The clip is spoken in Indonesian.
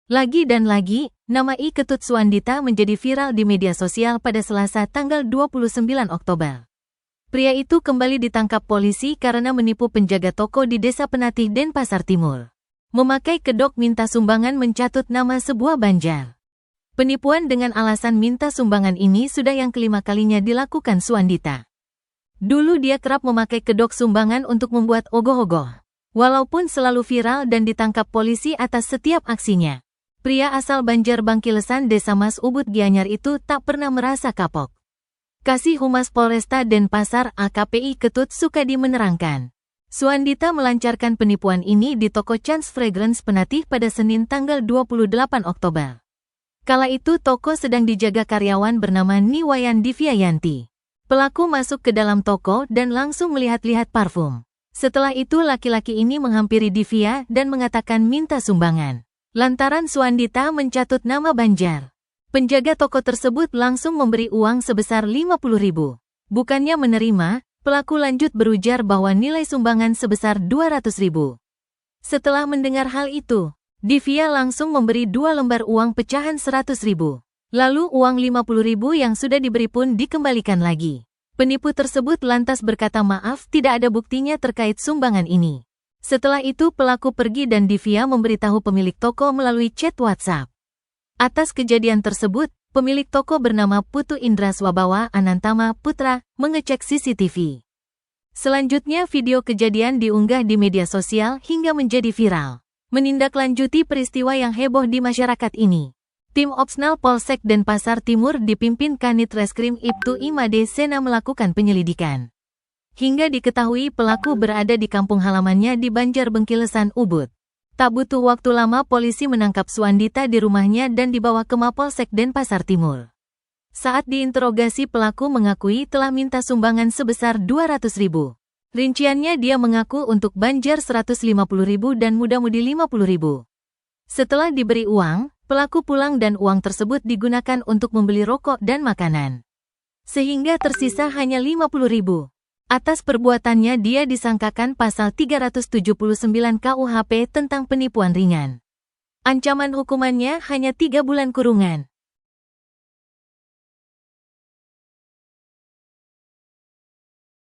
Lagi dan lagi, nama I Ketut Suandita menjadi viral di media sosial pada Selasa tanggal 29 Oktober. Pria itu kembali ditangkap polisi karena menipu penjaga toko di Desa Penatih, Denpasar Timur. Memakai kedok minta sumbangan mencatut nama sebuah banjar. Penipuan dengan alasan minta sumbangan ini sudah yang kelima kalinya dilakukan Suandita. Dulu dia kerap memakai kedok sumbangan untuk membuat ogoh-ogoh. Walaupun selalu viral dan ditangkap polisi atas setiap aksinya, pria asal Banjar Bangkilesan Desa Mas Ubud Gianyar itu tak pernah merasa kapok. Kasih Humas Polresta Denpasar AKP I Ketut Sukadi menerangkan, Suandita melancarkan penipuan ini di toko Chance Fragrance Penatih pada Senin tanggal 28 Oktober. Kala itu toko sedang dijaga karyawan bernama Niwayan Diviayanti. Pelaku masuk ke dalam toko dan langsung melihat-lihat parfum. Setelah itu laki-laki ini menghampiri Divia dan mengatakan minta sumbangan. Lantaran Suandita mencatut nama Banjar. Penjaga toko tersebut langsung memberi uang sebesar 50.000. Bukannya menerima, pelaku lanjut berujar bahwa nilai sumbangan sebesar 200.000. Setelah mendengar hal itu, Divia langsung memberi 2 lembar uang pecahan 100.000. Lalu uang 50.000 yang sudah diberi pun dikembalikan lagi. Penipu tersebut lantas berkata maaf tidak ada buktinya terkait sumbangan ini. Setelah itu pelaku pergi dan Divia memberitahu pemilik toko melalui chat WhatsApp. Atas kejadian tersebut, pemilik toko bernama Putu Indra Swabawa Anantama Putra mengecek CCTV. Selanjutnya video kejadian diunggah di media sosial hingga menjadi viral. Menindaklanjuti peristiwa yang heboh di masyarakat ini, tim Opsnal Polsek Denpasar Timur dipimpin Kanit Reskrim Ibtu Imade Sena melakukan penyelidikan. Hingga diketahui pelaku berada di kampung halamannya di Banjar Bangkilesan Ubud. Tak butuh waktu lama polisi menangkap Suandita di rumahnya dan dibawa ke Mapolsek Denpasar Timur. Saat diinterogasi pelaku mengakui telah minta sumbangan sebesar 200.000. Rinciannya dia mengaku untuk Banjar 150.000 dan muda-mudi 50.000. Setelah diberi uang, pelaku pulang dan uang tersebut digunakan untuk membeli rokok dan makanan. Sehingga tersisa hanya 50.000. Atas perbuatannya dia disangkakan pasal 379 KUHP tentang penipuan ringan. Ancaman hukumannya hanya 3 bulan kurungan.